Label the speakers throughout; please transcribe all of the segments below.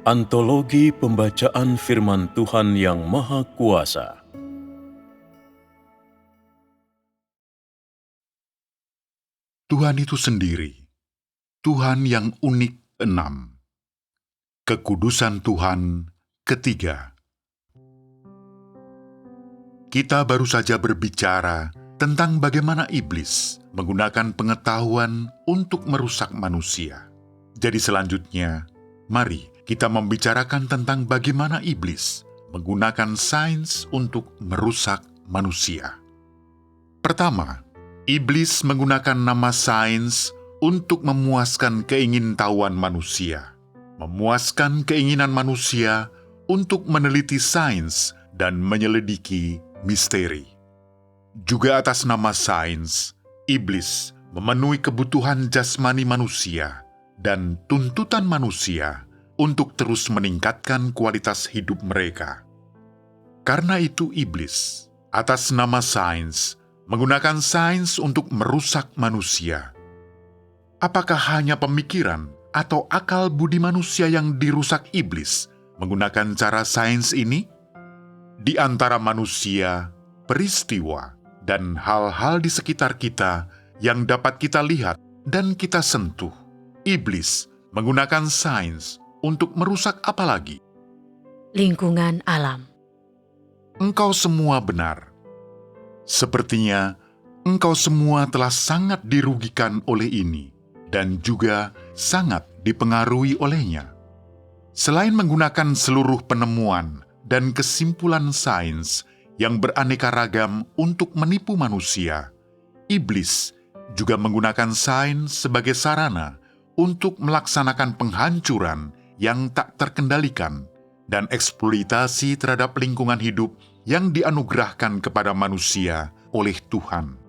Speaker 1: Antologi Pembacaan Firman Tuhan yang Maha Kuasa.
Speaker 2: Tuhan itu sendiri, Tuhan yang unik 6. Kekudusan Tuhan ketiga. Kita baru saja berbicara tentang bagaimana iblis menggunakan pengetahuan untuk merusak manusia. Jadi selanjutnya, mari kita membicarakan tentang bagaimana iblis menggunakan sains untuk merusak manusia. Pertama, iblis menggunakan nama sains untuk memuaskan keingintahuan manusia, memuaskan keinginan manusia untuk meneliti sains dan menyelidiki misteri. Juga atas nama sains, iblis memenuhi kebutuhan jasmani manusia dan tuntutan manusia untuk terus meningkatkan kualitas hidup mereka. Karena itu iblis, atas nama sains, menggunakan sains untuk merusak manusia. Apakah hanya pemikiran atau akal budi manusia yang dirusak iblis menggunakan cara sains ini? Di antara manusia, peristiwa, dan hal-hal di sekitar kita yang dapat kita lihat dan kita sentuh, iblis menggunakan sains untuk merusak apa lagi?
Speaker 3: Lingkungan alam.
Speaker 2: Engkau semua benar. Sepertinya engkau semua telah sangat dirugikan oleh ini dan juga sangat dipengaruhi olehnya. Selain menggunakan seluruh penemuan dan kesimpulan sains yang beraneka ragam untuk menipu manusia, iblis juga menggunakan sains sebagai sarana untuk melaksanakan penghancuran yang tak terkendalikan dan eksploitasi terhadap lingkungan hidup yang dianugerahkan kepada manusia oleh Tuhan.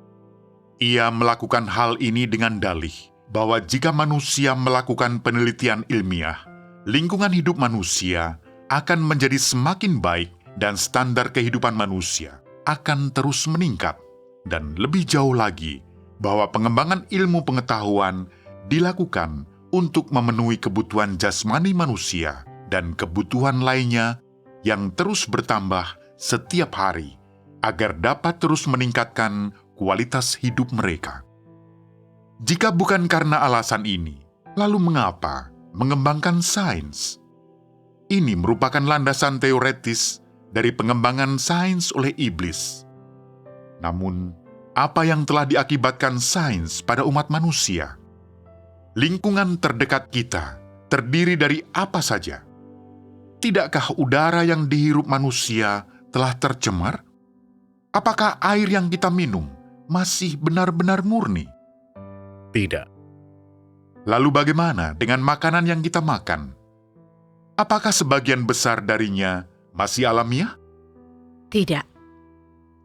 Speaker 2: Ia melakukan hal ini dengan dalih bahwa jika manusia melakukan penelitian ilmiah, lingkungan hidup manusia akan menjadi semakin baik dan standar kehidupan manusia akan terus meningkat. Dan lebih jauh lagi, bahwa pengembangan ilmu pengetahuan dilakukan untuk memenuhi kebutuhan jasmani manusia dan kebutuhan lainnya yang terus bertambah setiap hari, agar dapat terus meningkatkan kualitas hidup mereka. Jika bukan karena alasan ini, lalu mengapa mengembangkan sains? Ini merupakan landasan teoretis dari pengembangan sains oleh iblis. Namun, apa yang telah diakibatkan sains pada umat manusia? Lingkungan terdekat kita terdiri dari apa saja? Tidakkah udara yang dihirup manusia telah tercemar? Apakah air yang kita minum masih benar-benar murni?
Speaker 1: Tidak.
Speaker 2: Lalu bagaimana dengan makanan yang kita makan? Apakah sebagian besar darinya masih alamiah?
Speaker 3: Tidak.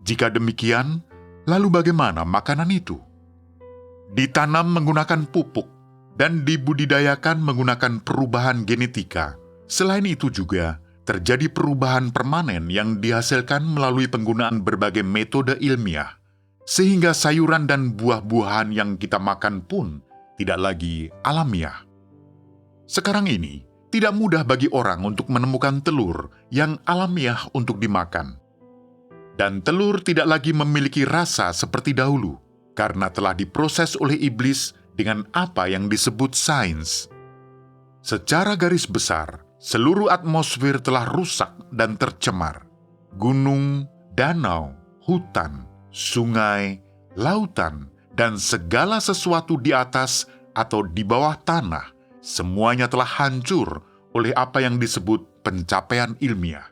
Speaker 2: Jika demikian, lalu bagaimana makanan itu? Ditanam menggunakan pupuk dan dibudidayakan menggunakan perubahan genetika. Selain itu juga, terjadi perubahan permanen yang dihasilkan melalui penggunaan berbagai metode ilmiah, sehingga sayuran dan buah-buahan yang kita makan pun tidak lagi alamiah. Sekarang ini, tidak mudah bagi orang untuk menemukan telur yang alamiah untuk dimakan. Dan telur tidak lagi memiliki rasa seperti dahulu, karena telah diproses oleh iblis dengan apa yang disebut sains. Secara garis besar, seluruh atmosfer telah rusak dan tercemar. Gunung, danau, hutan, sungai, lautan, dan segala sesuatu di atas atau di bawah tanah, semuanya telah hancur oleh apa yang disebut pencapaian ilmiah.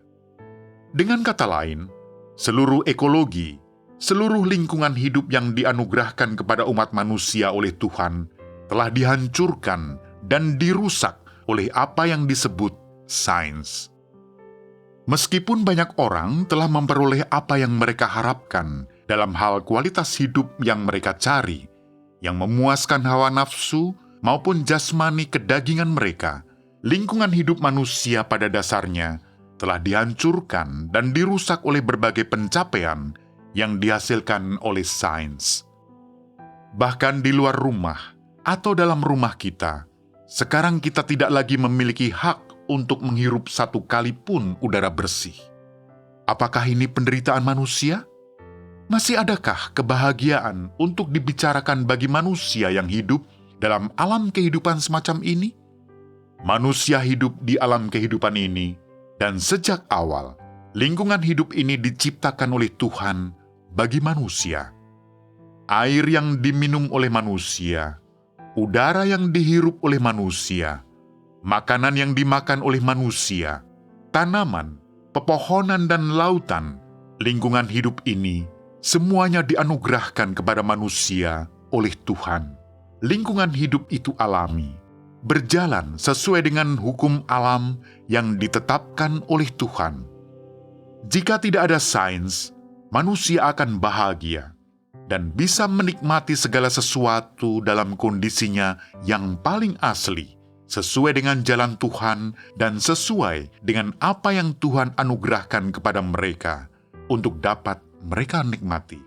Speaker 2: Dengan kata lain, seluruh ekologi, seluruh lingkungan hidup yang dianugerahkan kepada umat manusia oleh Tuhan telah dihancurkan dan dirusak oleh apa yang disebut sains. Meskipun banyak orang telah memperoleh apa yang mereka harapkan dalam hal kualitas hidup yang mereka cari, yang memuaskan hawa nafsu maupun jasmani kedagingan mereka, lingkungan hidup manusia pada dasarnya telah dihancurkan dan dirusak oleh berbagai pencapaian yang dihasilkan oleh sains. Bahkan di luar rumah atau dalam rumah kita, sekarang kita tidak lagi memiliki hak untuk menghirup satu kali pun udara bersih. Apakah ini penderitaan manusia? Masih adakah kebahagiaan untuk dibicarakan bagi manusia yang hidup dalam alam kehidupan semacam ini? Manusia hidup di alam kehidupan ini, dan sejak awal, lingkungan hidup ini diciptakan oleh Tuhan bagi manusia. Air yang diminum oleh manusia, udara yang dihirup oleh manusia, makanan yang dimakan oleh manusia, tanaman, pepohonan dan lautan, lingkungan hidup ini semuanya dianugerahkan kepada manusia oleh Tuhan. Lingkungan hidup itu alami, berjalan sesuai dengan hukum alam yang ditetapkan oleh Tuhan. Jika tidak ada sains, manusia akan bahagia dan bisa menikmati segala sesuatu dalam kondisinya yang paling asli, sesuai dengan jalan Tuhan dan sesuai dengan apa yang Tuhan anugerahkan kepada mereka untuk dapat mereka nikmati.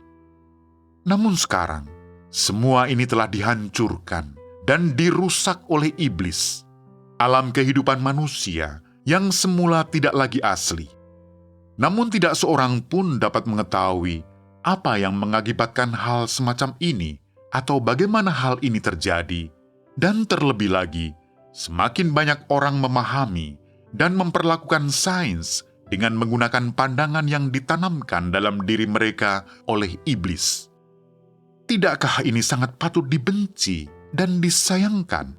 Speaker 2: Namun sekarang, semua ini telah dihancurkan dan dirusak oleh iblis. Alam kehidupan manusia yang semula tidak lagi asli. Namun tidak seorang pun dapat mengetahui apa yang mengakibatkan hal semacam ini atau bagaimana hal ini terjadi. Dan terlebih lagi, semakin banyak orang memahami dan memperlakukan sains dengan menggunakan pandangan yang ditanamkan dalam diri mereka oleh iblis. Tidakkah ini sangat patut dibenci dan disayangkan?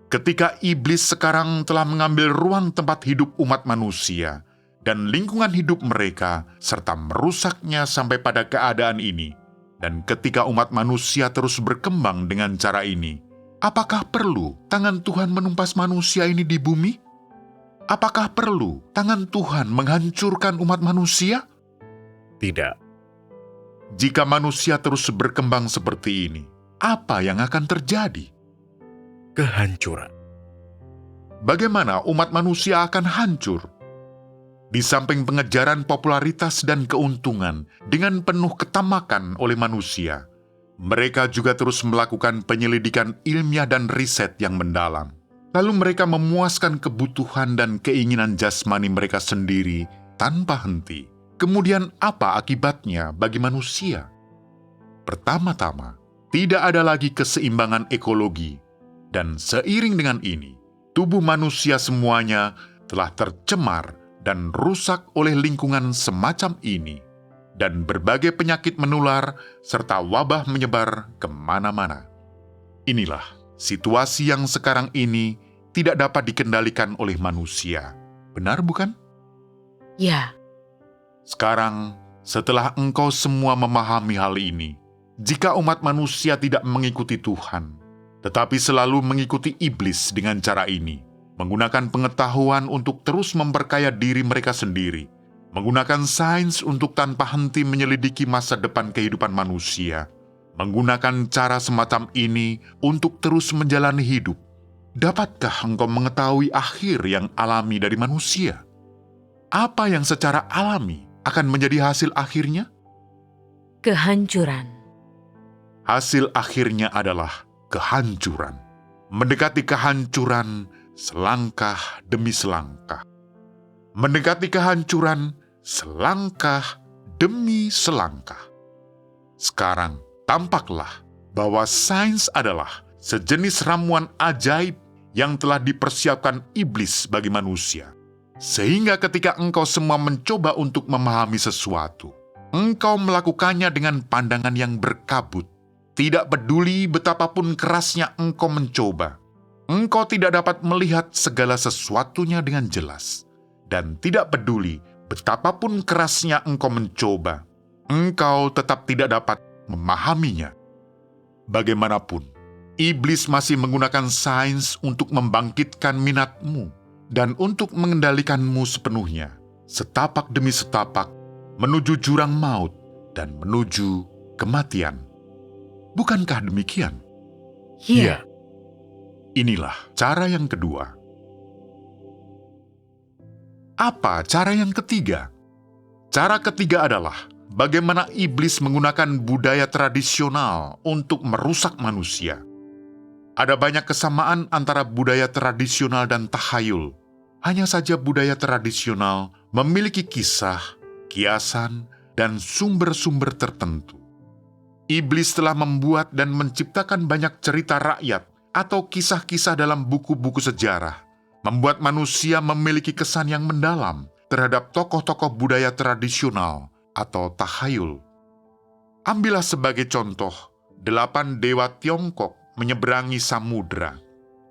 Speaker 2: Ketika iblis sekarang telah mengambil ruang tempat hidup umat manusia dan lingkungan hidup mereka, serta merusaknya sampai pada keadaan ini, dan ketika umat manusia terus berkembang dengan cara ini, apakah perlu tangan Tuhan menumpas manusia ini di bumi? Apakah perlu tangan Tuhan menghancurkan umat manusia?
Speaker 1: Tidak.
Speaker 2: Jika manusia terus berkembang seperti ini, apa yang akan terjadi?
Speaker 1: Kehancuran.
Speaker 2: Bagaimana umat manusia akan hancur? Di samping pengejaran popularitas dan keuntungan dengan penuh ketamakan oleh manusia, mereka juga terus melakukan penyelidikan ilmiah dan riset yang mendalam. Lalu mereka memuaskan kebutuhan dan keinginan jasmani mereka sendiri tanpa henti. Kemudian apa akibatnya bagi manusia? Pertama-tama, tidak ada lagi keseimbangan ekologi, dan seiring dengan ini, tubuh manusia semuanya telah tercemar dan rusak oleh lingkungan semacam ini, dan berbagai penyakit menular serta wabah menyebar kemana-mana. Inilah situasi yang sekarang ini tidak dapat dikendalikan oleh manusia. Benar bukan?
Speaker 3: Ya,
Speaker 2: Sekarang, setelah engkau semua memahami hal ini, jika umat manusia tidak mengikuti Tuhan, tetapi selalu mengikuti iblis dengan cara ini, menggunakan pengetahuan untuk terus memperkaya diri mereka sendiri, menggunakan sains untuk tanpa henti menyelidiki masa depan kehidupan manusia, menggunakan cara semacam ini untuk terus menjalani hidup, dapatkah engkau mengetahui akhir yang alami dari manusia? Apa yang secara alami akan menjadi hasil akhirnya?
Speaker 3: kehancuran.
Speaker 2: Hasil akhirnya adalah kehancuran. Mendekati kehancuran selangkah demi selangkah. Mendekati kehancuran selangkah demi selangkah. Sekarang tampaklah bahwa sains adalah sejenis ramuan ajaib yang telah dipersiapkan iblis bagi manusia. Sehingga ketika engkau semua mencoba untuk memahami sesuatu, engkau melakukannya dengan pandangan yang berkabut. Tidak peduli betapapun kerasnya engkau mencoba, engkau tidak dapat melihat segala sesuatunya dengan jelas. Dan tidak peduli betapapun kerasnya engkau mencoba, engkau tetap tidak dapat memahaminya. Bagaimanapun, iblis masih menggunakan sains untuk membangkitkan minatmu dan untuk mengendalikanmu sepenuhnya, setapak demi setapak, menuju jurang maut dan menuju kematian. Bukankah demikian?
Speaker 3: Ya,
Speaker 2: Inilah cara yang kedua. Apa cara yang ketiga? Cara ketiga adalah bagaimana iblis menggunakan budaya tradisional untuk merusak manusia. Ada banyak kesamaan antara budaya tradisional dan tahayul. Hanya saja budaya tradisional memiliki kisah, kiasan, dan sumber-sumber tertentu. Iblis telah membuat dan menciptakan banyak cerita rakyat atau kisah-kisah dalam buku-buku sejarah, membuat manusia memiliki kesan yang mendalam terhadap tokoh-tokoh budaya tradisional atau tahayul. Ambillah sebagai contoh 8 dewa Tiongkok menyeberangi samudra,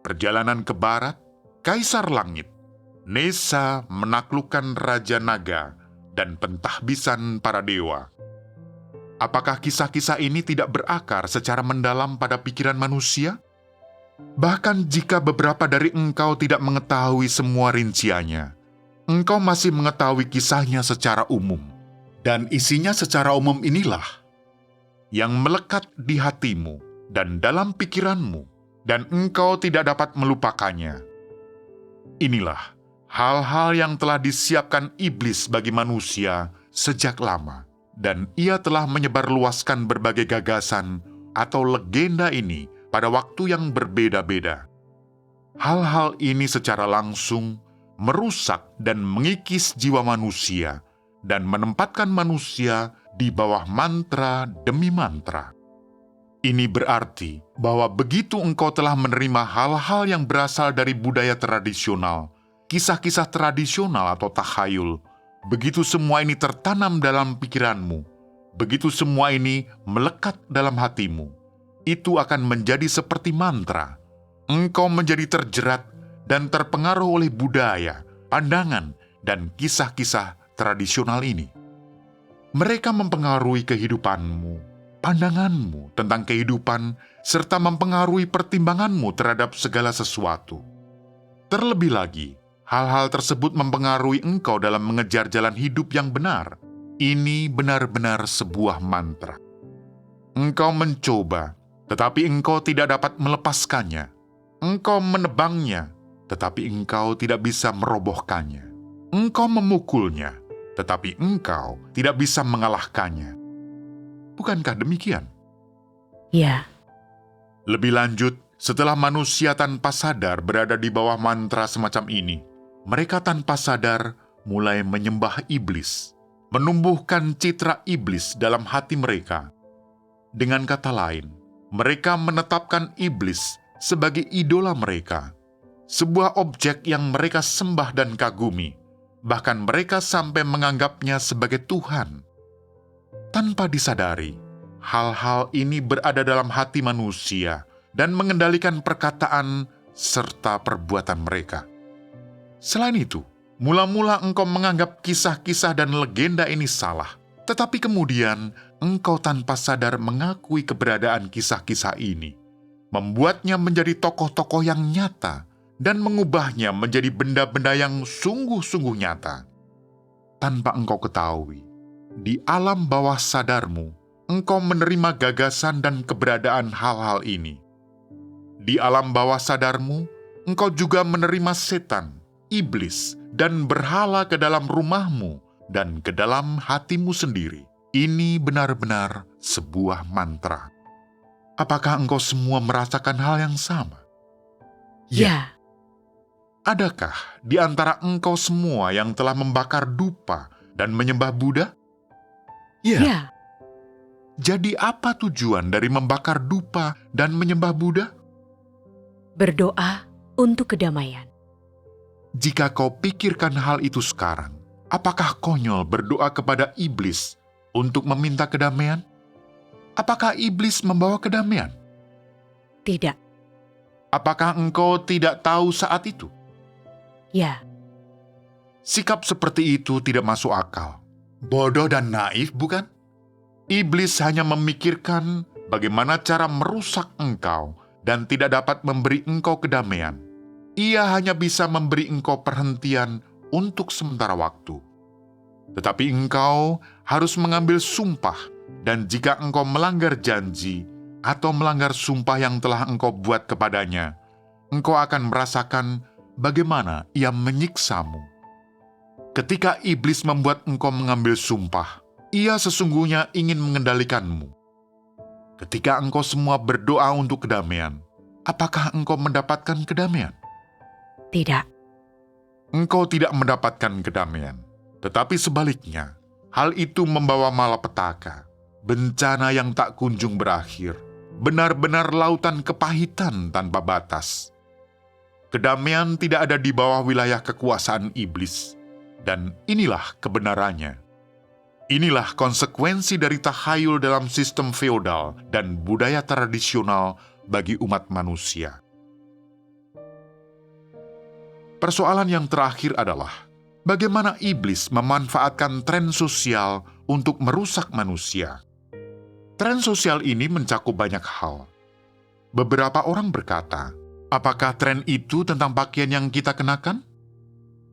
Speaker 2: perjalanan ke barat, Kaisar Langit, Nesa menaklukkan Raja Naga, dan pentahbisan para dewa. Apakah kisah-kisah ini tidak berakar secara mendalam pada pikiran manusia? Bahkan jika beberapa dari engkau tidak mengetahui semua rinciannya, engkau masih mengetahui kisahnya secara umum. Dan isinya secara umum inilah yang melekat di hatimu dan dalam pikiranmu, dan engkau tidak dapat melupakannya. Inilah hal-hal yang telah disiapkan iblis bagi manusia sejak lama, dan ia telah menyebarluaskan berbagai gagasan atau legenda ini pada waktu yang berbeda-beda. Hal-hal ini secara langsung merusak dan mengikis jiwa manusia dan menempatkan manusia di bawah mantra demi mantra. Ini berarti bahwa begitu engkau telah menerima hal-hal yang berasal dari budaya tradisional, kisah-kisah tradisional atau tahayul, begitu semua ini tertanam dalam pikiranmu, begitu semua ini melekat dalam hatimu, itu akan menjadi seperti mantra. Engkau menjadi terjerat dan terpengaruh oleh budaya, pandangan, dan kisah-kisah tradisional ini. Mereka mempengaruhi kehidupanmu, pandanganmu tentang kehidupan, serta mempengaruhi pertimbanganmu terhadap segala sesuatu. Terlebih lagi, hal-hal tersebut mempengaruhi engkau dalam mengejar jalan hidup yang benar. Ini benar-benar sebuah mantra. Engkau mencoba, tetapi engkau tidak dapat melepaskannya. Engkau menebangnya, tetapi engkau tidak bisa merobohkannya. Engkau memukulnya, tetapi engkau tidak bisa mengalahkannya. Bukankah demikian?
Speaker 3: Ya.
Speaker 2: Lebih lanjut, setelah manusia tanpa sadar berada di bawah mantra semacam ini, mereka tanpa sadar mulai menyembah iblis, menumbuhkan citra iblis dalam hati mereka. Dengan kata lain, mereka menetapkan iblis sebagai idola mereka, sebuah objek yang mereka sembah dan kagumi. Bahkan mereka sampai menganggapnya sebagai Tuhan. Tanpa disadari, hal-hal ini berada dalam hati manusia dan mengendalikan perkataan serta perbuatan mereka. Selain itu, mula-mula engkau menganggap kisah-kisah dan legenda ini salah, tetapi kemudian engkau tanpa sadar mengakui keberadaan kisah-kisah ini, membuatnya menjadi tokoh-tokoh yang nyata, dan mengubahnya menjadi benda-benda yang sungguh-sungguh nyata. Tanpa engkau ketahui, di alam bawah sadarmu, engkau menerima gagasan dan keberadaan hal-hal ini. Di alam bawah sadarmu, engkau juga menerima setan, iblis, dan berhala ke dalam rumahmu dan ke dalam hatimu sendiri. Ini benar-benar sebuah mantra. Apakah engkau semua merasakan hal yang sama?
Speaker 3: Ya.
Speaker 2: Adakah di antara engkau semua yang telah membakar dupa dan menyembah Buddha?
Speaker 3: Ya.
Speaker 2: Jadi apa tujuan dari membakar dupa dan menyembah Buddha?
Speaker 3: Berdoa untuk kedamaian.
Speaker 2: Jika kau pikirkan hal itu sekarang, apakah konyol berdoa kepada iblis untuk meminta kedamaian? Apakah iblis membawa kedamaian?
Speaker 3: Tidak.
Speaker 2: Apakah engkau tidak tahu saat itu?
Speaker 3: Ya.
Speaker 2: Sikap seperti itu tidak masuk akal. Bodoh dan naif, bukan? Iblis hanya memikirkan bagaimana cara merusak engkau dan tidak dapat memberi engkau kedamaian. Ia hanya bisa memberi engkau perhentian untuk sementara waktu. Tetapi engkau harus mengambil sumpah, dan jika engkau melanggar janji atau melanggar sumpah yang telah engkau buat kepadanya, engkau akan merasakan bagaimana ia menyiksamu. Ketika iblis membuat engkau mengambil sumpah, ia sesungguhnya ingin mengendalikanmu. Ketika engkau semua berdoa untuk kedamaian, apakah engkau mendapatkan kedamaian?
Speaker 3: Tidak.
Speaker 2: engkau tidak mendapatkan kedamaian. Tetapi sebaliknya, hal itu membawa malapetaka, bencana yang tak kunjung berakhir, benar-benar lautan kepahitan tanpa batas. Kedamaian tidak ada di bawah wilayah kekuasaan iblis, dan inilah kebenarannya. Inilah konsekuensi dari tahayul dalam sistem feodal dan budaya tradisional bagi umat manusia. Persoalan yang terakhir adalah bagaimana iblis memanfaatkan tren sosial untuk merusak manusia. Tren sosial ini mencakup banyak hal. Beberapa orang berkata, apakah tren itu tentang pakaian yang kita kenakan?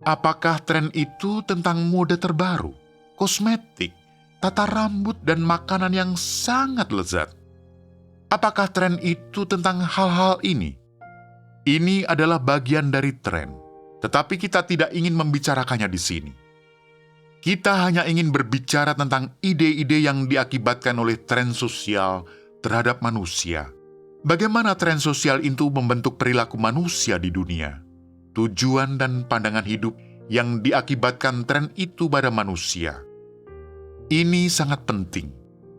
Speaker 2: Apakah tren itu tentang mode terbaru, kosmetik, tata rambut, dan makanan yang sangat lezat? Apakah tren itu tentang hal-hal ini? Ini adalah bagian dari tren, tetapi kita tidak ingin membicarakannya di sini. Kita hanya ingin berbicara tentang ide-ide yang diakibatkan oleh tren sosial terhadap manusia. Bagaimana tren sosial itu membentuk perilaku manusia di dunia, tujuan dan pandangan hidup yang diakibatkan tren itu pada manusia. Ini sangat penting.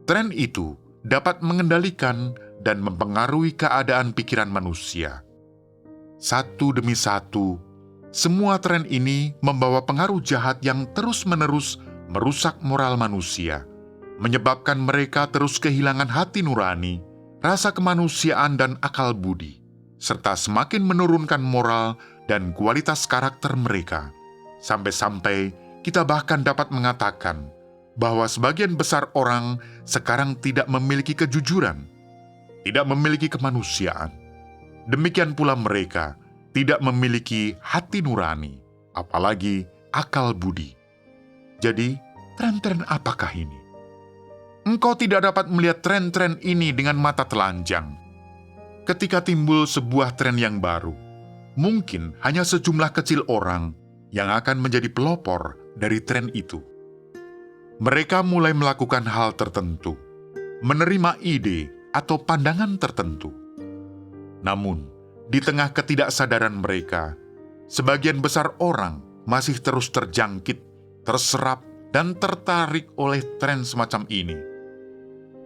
Speaker 2: Tren itu dapat mengendalikan dan mempengaruhi keadaan pikiran manusia. Satu demi satu, semua tren ini membawa pengaruh jahat yang terus-menerus merusak moral manusia, menyebabkan mereka terus kehilangan hati nurani, rasa kemanusiaan dan akal budi, serta semakin menurunkan moral dan kualitas karakter mereka. Sampai-sampai kita bahkan dapat mengatakan bahwa sebagian besar orang sekarang tidak memiliki kejujuran, tidak memiliki kemanusiaan. Demikian pula mereka tidak memiliki hati nurani, apalagi akal budi. Jadi, tren-tren apakah ini? Engkau tidak dapat melihat tren-tren ini dengan mata telanjang. Ketika timbul sebuah tren yang baru, mungkin hanya sejumlah kecil orang yang akan menjadi pelopor dari tren itu. Mereka mulai melakukan hal tertentu, menerima ide atau pandangan tertentu. Namun, di tengah ketidaksadaran mereka, sebagian besar orang masih terus terjangkit, terserap, dan tertarik oleh tren semacam ini.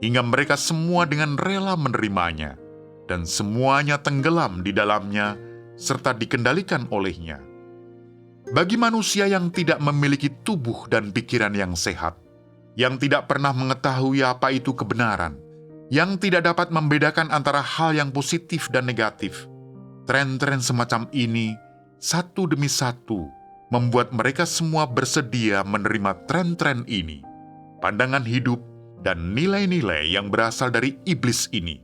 Speaker 2: Hingga mereka semua dengan rela menerimanya, dan semuanya tenggelam di dalamnya, serta dikendalikan olehnya. Bagi manusia yang tidak memiliki tubuh dan pikiran yang sehat, yang tidak pernah mengetahui apa itu kebenaran, yang tidak dapat membedakan antara hal yang positif dan negatif, tren-tren semacam ini satu demi satu membuat mereka semua bersedia menerima tren-tren ini, pandangan hidup dan nilai-nilai yang berasal dari iblis ini.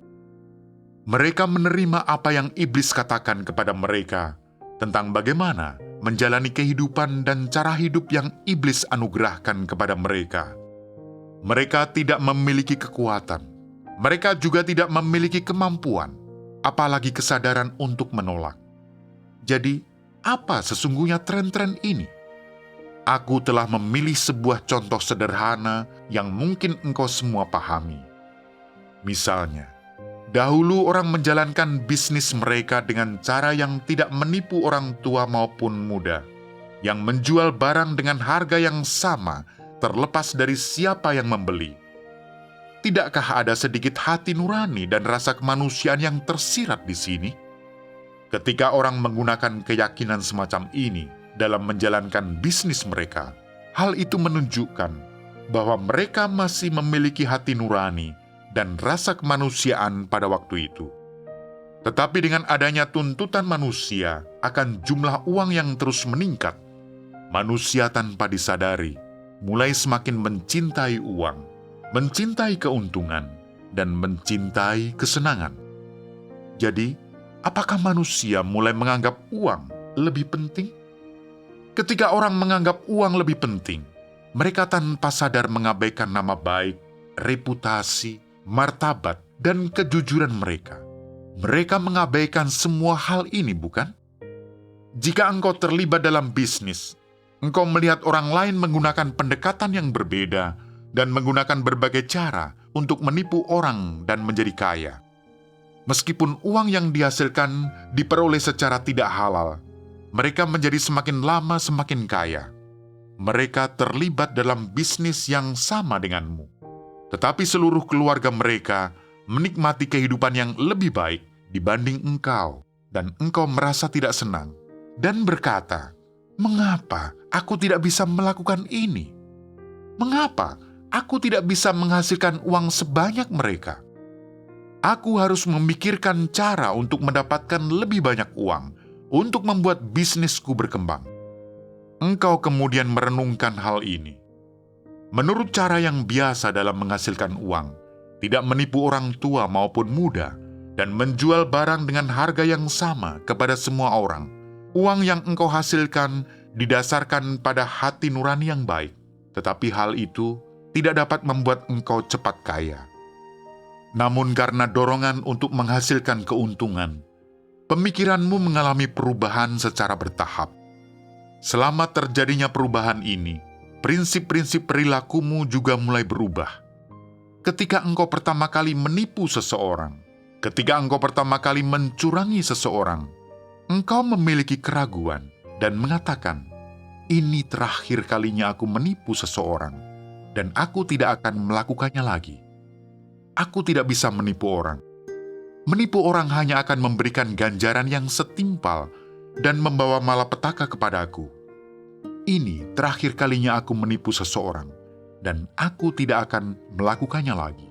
Speaker 2: Mereka menerima apa yang iblis katakan kepada mereka tentang bagaimana menjalani kehidupan dan cara hidup yang iblis anugerahkan kepada mereka. Mereka tidak memiliki kekuatan. Mereka juga tidak memiliki kemampuan, apalagi kesadaran untuk menolak. Jadi, apa sesungguhnya tren-tren ini? Aku telah memilih sebuah contoh sederhana yang mungkin engkau semua pahami. Misalnya, dahulu orang menjalankan bisnis mereka dengan cara yang tidak menipu orang tua maupun muda, yang menjual barang dengan harga yang sama terlepas dari siapa yang membeli. Tidakkah ada sedikit hati nurani dan rasa kemanusiaan yang tersirat di sini? Ketika orang menggunakan keyakinan semacam ini dalam menjalankan bisnis mereka, hal itu menunjukkan bahwa mereka masih memiliki hati nurani dan rasa kemanusiaan pada waktu itu. Tetapi dengan adanya tuntutan manusia akan jumlah uang yang terus meningkat, manusia tanpa disadari mulai semakin mencintai uang, mencintai keuntungan, dan mencintai kesenangan. Jadi, apakah manusia mulai menganggap uang lebih penting? Ketika orang menganggap uang lebih penting, mereka tanpa sadar mengabaikan nama baik, reputasi, martabat, dan kejujuran mereka. Mereka mengabaikan semua hal ini, bukan? Jika engkau terlibat dalam bisnis, engkau melihat orang lain menggunakan pendekatan yang berbeda dan menggunakan berbagai cara untuk menipu orang dan menjadi kaya. Meskipun uang yang dihasilkan diperoleh secara tidak halal, Mereka menjadi semakin lama semakin kaya. Mereka terlibat dalam bisnis yang sama denganmu. Tetapi seluruh keluarga mereka menikmati kehidupan yang lebih baik dibanding engkau, dan engkau merasa tidak senang dan berkata, "Mengapa aku tidak bisa melakukan ini? Mengapa aku tidak bisa menghasilkan uang sebanyak mereka? Aku harus memikirkan cara untuk mendapatkan lebih banyak uang untuk membuat bisnisku berkembang." Engkau kemudian merenungkan hal ini. Menurut cara yang biasa dalam menghasilkan uang, tidak menipu orang tua maupun muda, dan menjual barang dengan harga yang sama kepada semua orang. Uang yang engkau hasilkan didasarkan pada hati nurani yang baik, tetapi hal itu tidak dapat membuat engkau cepat kaya. Namun karena dorongan untuk menghasilkan keuntungan, pemikiranmu mengalami perubahan secara bertahap. Selama terjadinya perubahan ini, prinsip-prinsip perilakumu juga mulai berubah. Ketika engkau pertama kali menipu seseorang, ketika engkau pertama kali mencurangi seseorang, engkau memiliki keraguan dan mengatakan, "Ini terakhir kalinya aku menipu seseorang, dan aku tidak akan melakukannya lagi. Aku tidak bisa menipu orang. Menipu orang hanya akan memberikan ganjaran yang setimpal dan membawa malapetaka kepadaku. Ini terakhir kalinya aku menipu seseorang, dan aku tidak akan melakukannya lagi."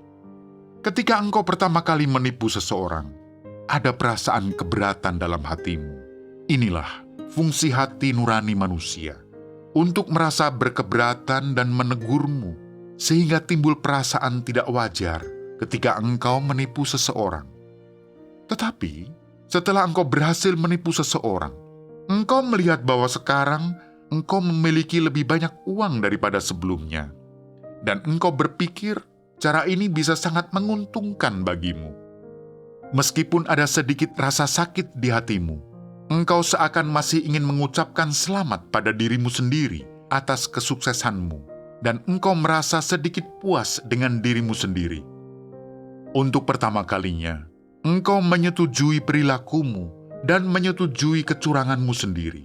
Speaker 2: Ketika engkau pertama kali menipu seseorang, ada perasaan keberatan dalam hatimu. Inilah fungsi hati nurani manusia, untuk merasa berkeberatan dan menegurmu, sehingga timbul perasaan tidak wajar ketika engkau menipu seseorang. Tetapi, setelah engkau berhasil menipu seseorang, engkau melihat bahwa sekarang engkau memiliki lebih banyak uang daripada sebelumnya, dan engkau berpikir cara ini bisa sangat menguntungkan bagimu. Meskipun ada sedikit rasa sakit di hatimu, engkau seakan masih ingin mengucapkan selamat pada dirimu sendiri atas kesuksesanmu, dan engkau merasa sedikit puas dengan dirimu sendiri. Untuk pertama kalinya, engkau menyetujui perilakumu dan menyetujui kecuranganmu sendiri.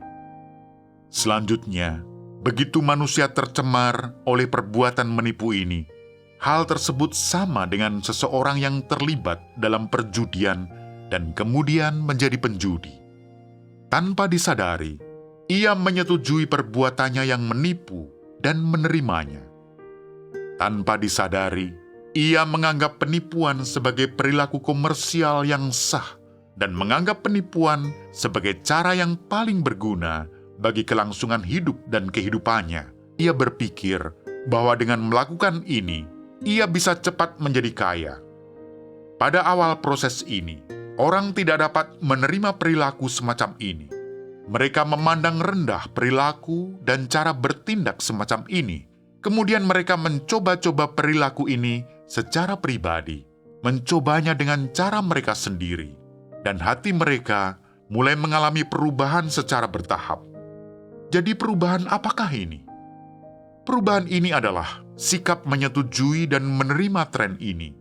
Speaker 2: Selanjutnya, begitu manusia tercemar oleh perbuatan menipu ini, hal tersebut sama dengan seseorang yang terlibat dalam perjudian dan kemudian menjadi penjudi. Tanpa disadari, ia menyetujui perbuatannya yang menipu dan menerimanya. Tanpa disadari, ia menganggap penipuan sebagai perilaku komersial yang sah dan menganggap penipuan sebagai cara yang paling berguna bagi kelangsungan hidup dan kehidupannya. Ia berpikir bahwa dengan melakukan ini, ia bisa cepat menjadi kaya. Pada awal proses ini, orang tidak dapat menerima perilaku semacam ini. Mereka memandang rendah perilaku dan cara bertindak semacam ini. Kemudian mereka mencoba-coba perilaku ini secara pribadi, mencobanya dengan cara mereka sendiri, dan hati mereka mulai mengalami perubahan secara bertahap. Jadi perubahan apakah ini? Perubahan ini adalah sikap menyetujui dan menerima tren ini,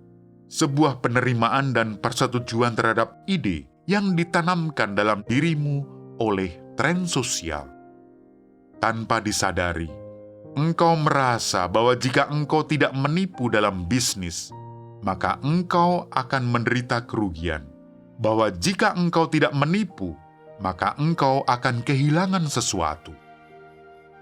Speaker 2: sebuah penerimaan dan persetujuan terhadap ide yang ditanamkan dalam dirimu oleh tren sosial. Tanpa disadari, engkau merasa bahwa jika engkau tidak menipu dalam bisnis, maka engkau akan menderita kerugian. Bahwa jika engkau tidak menipu, maka engkau akan kehilangan sesuatu.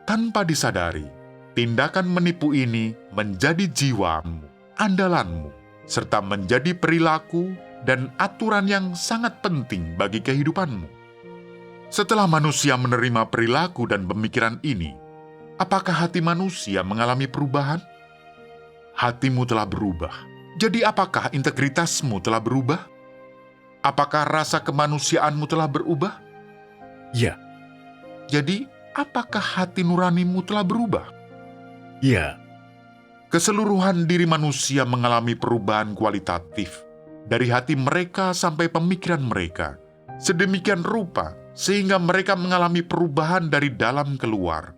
Speaker 2: Tanpa disadari, tindakan menipu ini menjadi jiwamu, andalanmu, serta menjadi perilaku dan aturan yang sangat penting bagi kehidupanmu. Setelah manusia menerima perilaku dan pemikiran ini, apakah hati manusia mengalami perubahan? Hatimu telah berubah. Jadi apakah integritasmu telah berubah? Apakah rasa kemanusiaanmu telah berubah?
Speaker 1: Ya,
Speaker 2: Jadi apakah hati nuranimu telah berubah?
Speaker 1: ya,
Speaker 2: Keseluruhan diri manusia mengalami perubahan kualitatif, dari hati mereka sampai pemikiran mereka, sedemikian rupa sehingga mereka mengalami perubahan dari dalam keluar.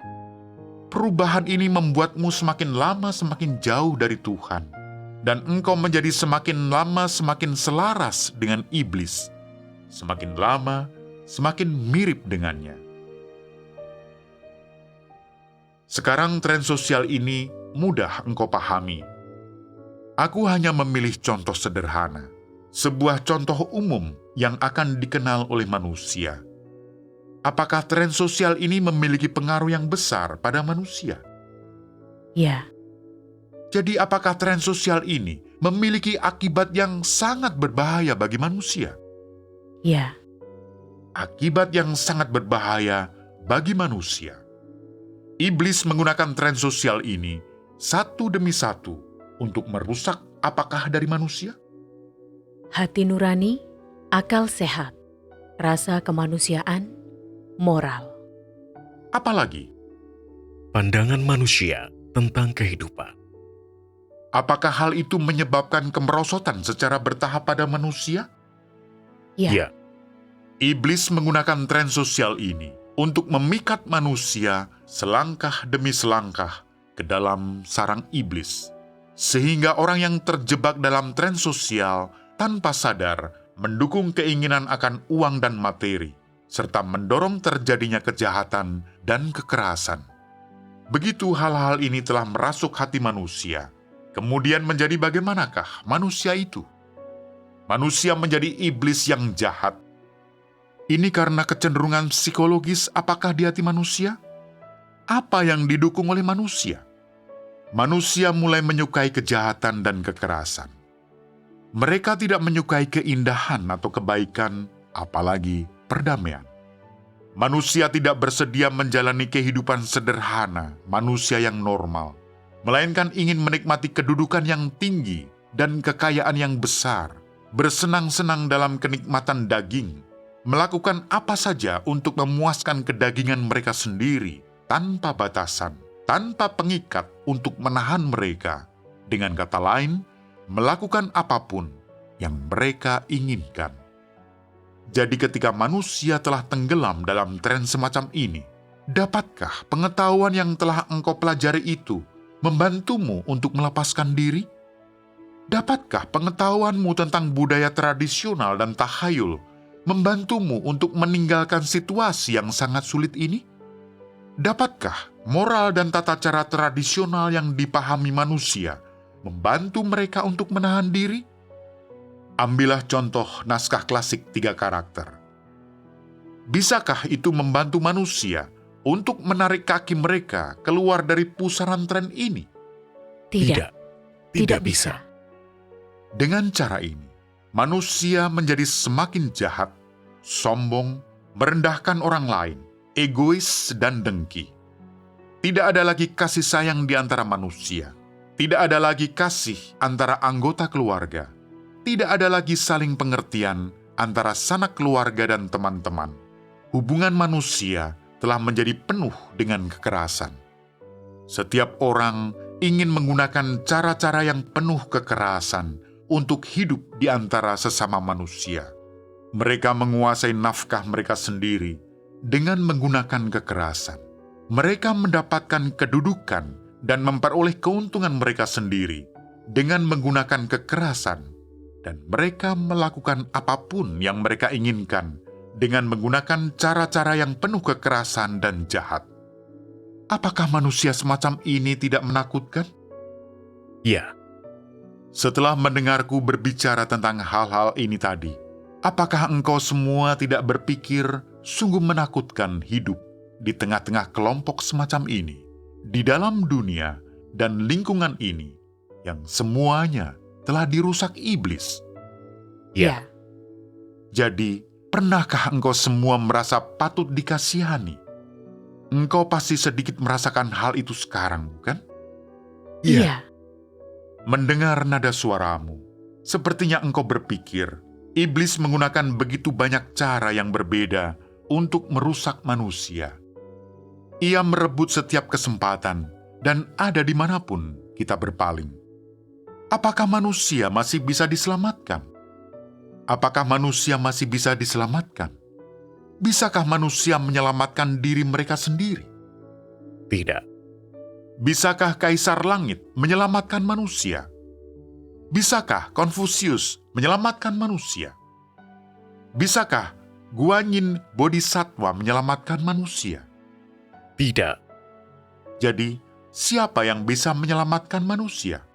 Speaker 2: Perubahan ini membuatmu semakin lama semakin jauh dari Tuhan, dan engkau menjadi semakin lama semakin selaras dengan iblis, semakin lama semakin mirip dengannya. Sekarang tren sosial ini mudah engkau pahami. Aku hanya memilih contoh sederhana, sebuah contoh umum yang akan dikenal oleh manusia. Apakah tren sosial ini memiliki pengaruh yang besar pada manusia?
Speaker 3: Ya,
Speaker 2: Jadi apakah tren sosial ini memiliki akibat yang sangat berbahaya bagi manusia?
Speaker 3: ya,
Speaker 2: Akibat yang sangat berbahaya bagi manusia. Iblis menggunakan tren sosial ini satu demi satu untuk merusak apakah dari manusia?
Speaker 3: hati nurani, akal sehat, rasa kemanusiaan, moral.
Speaker 2: Apalagi,
Speaker 4: Pandangan manusia tentang kehidupan.
Speaker 2: apakah hal itu menyebabkan kemerosotan secara bertahap pada manusia?
Speaker 3: Ya,
Speaker 4: Ya,
Speaker 2: Iblis menggunakan tren sosial ini untuk memikat manusia selangkah demi selangkah ke dalam sarang iblis. Sehingga orang yang terjebak dalam tren sosial tanpa sadar mendukung keinginan akan uang dan materi, serta mendorong terjadinya kejahatan dan kekerasan. Begitu hal-hal ini telah merasuk hati manusia, kemudian menjadi bagaimanakah manusia itu? Manusia menjadi iblis yang jahat. Ini karena kecenderungan psikologis apakah di hati manusia? Apa yang didukung oleh manusia? Manusia mulai menyukai kejahatan dan kekerasan. Mereka tidak menyukai keindahan atau kebaikan, apalagi perdamaian. Manusia tidak bersedia menjalani kehidupan sederhana, manusia yang normal, melainkan ingin menikmati kedudukan yang tinggi dan kekayaan yang besar, bersenang-senang dalam kenikmatan daging, melakukan apa saja untuk memuaskan kedagingan mereka sendiri, tanpa batasan, tanpa pengikat untuk menahan mereka. Dengan kata lain, melakukan apapun yang mereka inginkan. Jadi ketika manusia telah tenggelam dalam tren semacam ini, dapatkah pengetahuan yang telah engkau pelajari itu membantumu untuk melepaskan diri? Dapatkah pengetahuanmu tentang budaya tradisional dan tahayul membantumu untuk meninggalkan situasi yang sangat sulit ini? Dapatkah moral dan tata cara tradisional yang dipahami manusia membantu mereka untuk menahan diri? Ambillah contoh naskah klasik 3 karakter. Bisakah itu membantu manusia untuk menarik kaki mereka keluar dari pusaran tren ini?
Speaker 3: tidak,
Speaker 4: tidak bisa.
Speaker 2: Dengan cara ini, manusia menjadi semakin jahat, sombong, merendahkan orang lain, egois, dan dengki. Tidak ada lagi kasih sayang di antara manusia. Tidak ada lagi kasih antara anggota keluarga. Tidak ada lagi saling pengertian antara sanak keluarga dan teman-teman. Hubungan manusia telah menjadi penuh dengan kekerasan. Setiap orang ingin menggunakan cara-cara yang penuh kekerasan untuk hidup di antara sesama manusia. Mereka menguasai nafkah mereka sendiri dengan menggunakan kekerasan. Mereka mendapatkan kedudukan dan memperoleh keuntungan mereka sendiri dengan menggunakan kekerasan, dan mereka melakukan apapun yang mereka inginkan dengan menggunakan cara-cara yang penuh kekerasan dan jahat. Apakah manusia semacam ini tidak menakutkan?
Speaker 4: Ya,
Speaker 2: Setelah mendengarku berbicara tentang hal-hal ini tadi, apakah engkau semua tidak berpikir sungguh menakutkan hidup di tengah-tengah kelompok semacam ini, di dalam dunia dan lingkungan ini, yang semuanya telah dirusak iblis?
Speaker 3: ya,
Speaker 2: Jadi, pernahkah engkau semua merasa patut dikasihani? Engkau pasti sedikit merasakan hal itu sekarang, bukan?
Speaker 3: iya,
Speaker 2: Mendengar nada suaramu, sepertinya engkau berpikir, iblis menggunakan begitu banyak cara yang berbeda untuk merusak manusia. Ia merebut setiap kesempatan dan ada dimanapun kita berpaling. Apakah manusia masih bisa diselamatkan? Apakah manusia masih bisa diselamatkan? Bisakah manusia menyelamatkan diri mereka sendiri?
Speaker 4: tidak,
Speaker 2: Bisakah Kaisar Langit menyelamatkan manusia? Bisakah Konfusius menyelamatkan manusia? Bisakah Guanyin Bodhisattva menyelamatkan manusia?
Speaker 4: tidak.
Speaker 2: Jadi, siapa yang bisa menyelamatkan manusia?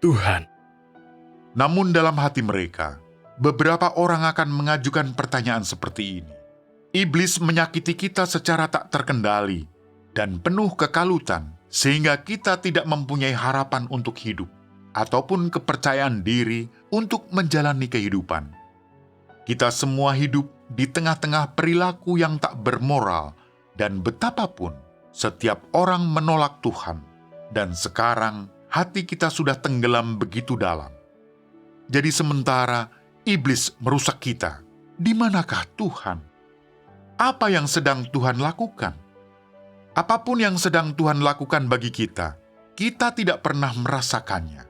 Speaker 4: Tuhan.
Speaker 2: Namun dalam hati mereka, beberapa orang akan mengajukan pertanyaan seperti ini. Iblis menyakiti kita secara tak terkendali dan penuh kekalutan, sehingga kita tidak mempunyai harapan untuk hidup ataupun kepercayaan diri untuk menjalani kehidupan. Kita semua hidup di tengah-tengah perilaku yang tak bermoral, dan betapapun setiap orang menolak Tuhan, dan sekarang hati kita sudah tenggelam begitu dalam. Jadi sementara iblis merusak kita, di manakah Tuhan? Apa yang sedang Tuhan lakukan? Apapun yang sedang Tuhan lakukan bagi kita tidak pernah merasakannya.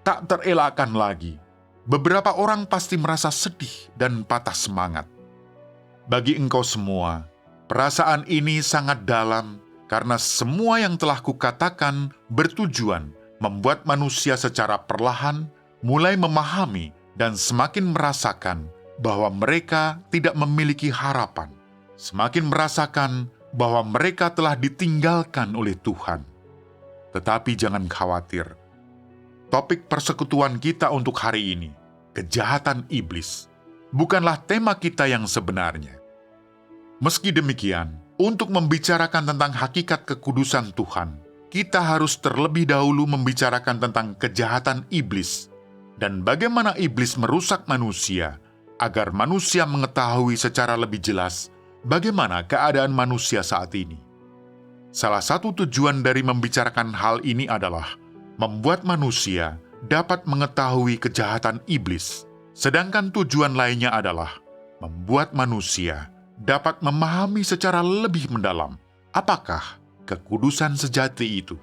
Speaker 2: Tak terelakkan lagi, beberapa orang pasti merasa sedih dan patah semangat. Bagi engkau semua, perasaan ini sangat dalam karena semua yang telah kukatakan bertujuan membuat manusia secara perlahan mulai memahami dan semakin merasakan bahwa mereka tidak memiliki harapan, semakin merasakan bahwa mereka telah ditinggalkan oleh Tuhan. Tetapi jangan khawatir. Topik persekutuan kita untuk hari ini, kejahatan iblis, bukanlah tema kita yang sebenarnya. Meski demikian, untuk membicarakan tentang hakikat kekudusan Tuhan, kita harus terlebih dahulu membicarakan tentang kejahatan iblis dan bagaimana iblis merusak manusia, agar manusia mengetahui secara lebih jelas bagaimana keadaan manusia saat ini. Salah satu tujuan dari membicarakan hal ini adalah membuat manusia dapat mengetahui kejahatan iblis, sedangkan tujuan lainnya adalah membuat manusia dapat memahami secara lebih mendalam apakah kekudusan sejati itu.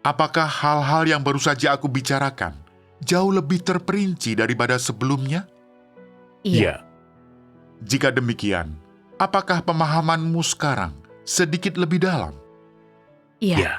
Speaker 2: Apakah hal-hal yang baru saja aku bicarakan jauh lebih terperinci daripada sebelumnya?
Speaker 4: Iya.
Speaker 2: Jika demikian, apakah pemahamanmu sekarang sedikit lebih dalam?
Speaker 3: Iya.
Speaker 4: Iya.